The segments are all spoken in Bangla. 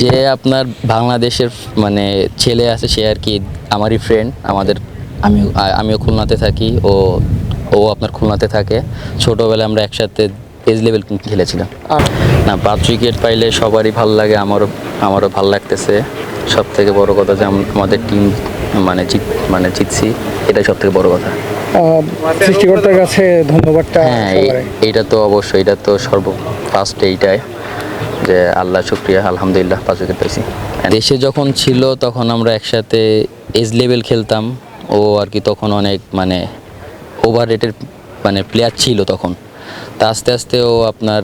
যে আপনার বাংলাদেশের মানে ছেলে আছে, সে আর কি আমারই ফ্রেন্ড। আমিও খুলনাতে থাকি, ও আপনার খুলনাতে থাকে। ছোটোবেলায় আমরা একসাথে এজ লেভেল খেলেছিলাম। না, 5 উইকেট পাইলে সবারই ভালো লাগে, আমারও ভালো লাগতেছে। সব থেকে বড় কথা যে আমাদের টিম জিতছি, এটাই সব থেকে বড় কথা। সৃষ্টিকর্তার কাছে ধন্যবাদটা। হ্যাঁ, এইটা তো অবশ্যই, এটা তো ফার্স্ট এইটাই যে আল্লাহ শুক্রিয়া, আলহামদুলিল্লাহ 5 উইকেট পাইছি। দেশে যখন ছিল তখন আমরা একসাথে এজ লেভেল খেলতাম। ও আর কি তখন অনেক ওভার রেটেড প্লেয়ার ছিল তখন। তা আস্তে আস্তে ও আপনার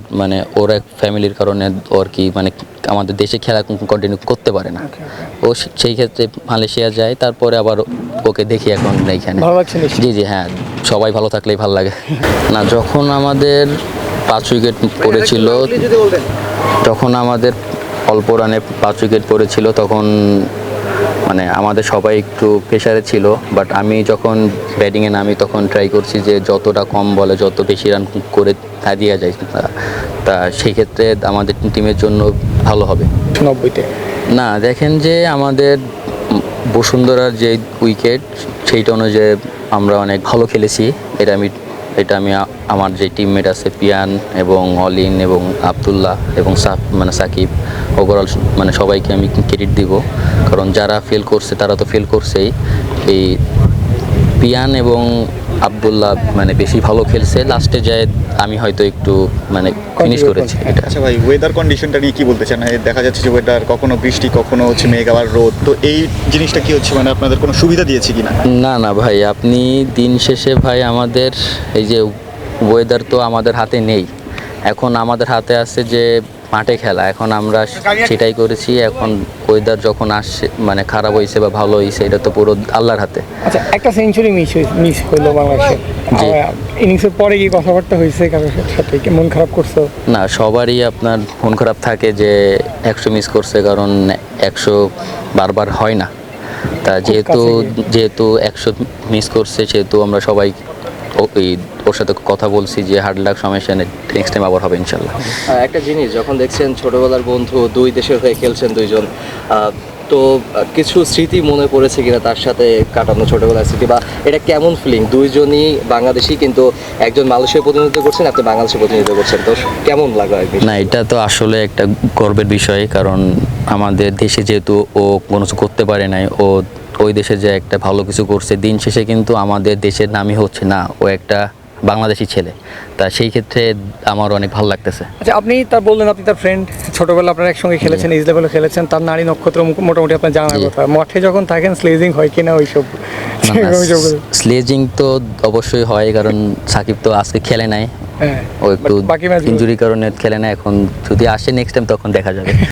ওর এক ফ্যামিলির কারণে ও আর কি আমাদের দেশে খেলা কন্টিনিউ করতে পারে না। ও সেই ক্ষেত্রে মালয়েশিয়া যায়, তারপরে আবার ওকে দেখি এখন এইখানে। জি জি, হ্যাঁ, সবাই ভালো থাকলেই ভালো লাগে। না, যখন আমাদের 5 উইকেট পড়েছিল, তখন আমাদের অল্প রানে 5 উইকেট পড়েছিল, তখন আমাদের সবাই একটু প্রেশারে ছিল। বাট আমি যখন ব্যাটিংয়ে নামি তখন ট্রাই করছি যে যতটা কম বলে যত বেশি রান করে দেওয়া যায়, তা সেই ক্ষেত্রে আমাদের টিমের জন্য ভালো হবে। 90-তে না, দেখেন যে আমাদের বসুন্ধরার যে উইকেট, সেইটা অনুযায়ী আমরা অনেক ভালো খেলেছি। এটা আমি আমার যে টিমমেট আছে পিয়ান এবং অলিন এবং আবদুল্লাহ এবং সাকিব, ওভারঅল সবাইকে আমি ক্রেডিট দিব। কারণ যারা ফেল করছে তারা তো ফেল করছেই। এই পিয়ান এবং আবদুল্লাহ বেশি ভালো খেলছে, লাস্টে যায় আমি হয়তো একটু ফিনিশ করেছি এটা। আচ্ছা ভাই, ওয়েদার কন্ডিশনটা নিয়ে কি বলতে চান? দেখা যাচ্ছে যে ওয়েদার কখনো বৃষ্টি, কখনো হচ্ছে মেঘ, আবার রোদ, তো এই জিনিসটা কি হচ্ছে, আপনাদের কোনো সুবিধা দিয়েছে কিনা? না না ভাই, আপনি দিন শেষে ভাই আমাদের এই যে ওয়েদার তো আমাদের হাতে নেই। এখন আমাদের হাতে আছে যে মাঠে খেলা, এখন আমরা সেটাই করেছি। এখন ওয়েদার যখন আসছে খারাপ হয়েছে বা ভালো হয়েছে, এটা তো পুরো আল্লাহর হাতে। আচ্ছা, একটা সেঞ্চুরি মিস হইলো বাংলাদেশে। ইনিংসের পরে কি কথাবার্তা হয়েছে কারোর সাথে? কি মন খারাপ করছো? না, সবারই আপনার মন খারাপ থাকে যে 100 মিস করছে, কারণ 100 বারবার হয় না। তা যেহেতু 100 মিস করছে, সেহেতু আমরা সবাই ওর সাথে কথা বলছি যে হার্ড লাক, সমস্যা নেই, নেক্সট টাইম আবার হবে ইনশাল্লাহ। একটা জিনিস, যখন দেখছেন ছোটবেলার বন্ধু দুই দেশের হয়ে খেলছেন দুইজন, তো কিছু স্মৃতি মনে পড়েছে কিনা তার সাথে কাটানো ছোটবেলার স্মৃতি, বা এটা কেমন ফিলিং? দুইজনই বাংলাদেশি, কিন্তু একজন মালয়েশিয়ার প্রতিনিধিত্ব করছেন, আপনি বাংলাদেশের প্রতিনিধিত্ব করছেন, তো কেমন লাগলো? না, এটা তো আসলে একটা গর্বের বিষয়, কারণ আমাদের দেশে যেহেতু ও কোনো কিছু করতে পারে নাই, ওই দেশে যে একটা ভালো কিছু করছে, দিন শেষে কিন্তু আমাদের দেশের নামই হচ্ছে না, ও একটা বাংলাদেশি ছেলে। তা সেই ক্ষেত্রে আমার অনেক ভালো লাগতেছে। আচ্ছা, আপনি বললেন আপনি তার ফ্রেন্ড, ছোটবেলা আপনারা একসঙ্গে খেলেছেন, এজ লেভেলে খেলেছেন, তার নারী নক্ষত্র মোটামুটি আপনার জানার কথা। মাঠে যখন থাকেন স্লেজিং হয় কিনা ওইসব? স্লেজিং তো অবশ্যই হয়, কারণ সাকিব তো আজকে খেলে নাই, ও একটু ইনজুরির কারণে খেলে নাই। এখন যদি আসে নেক্সট টাইম তখন দেখা যাবে।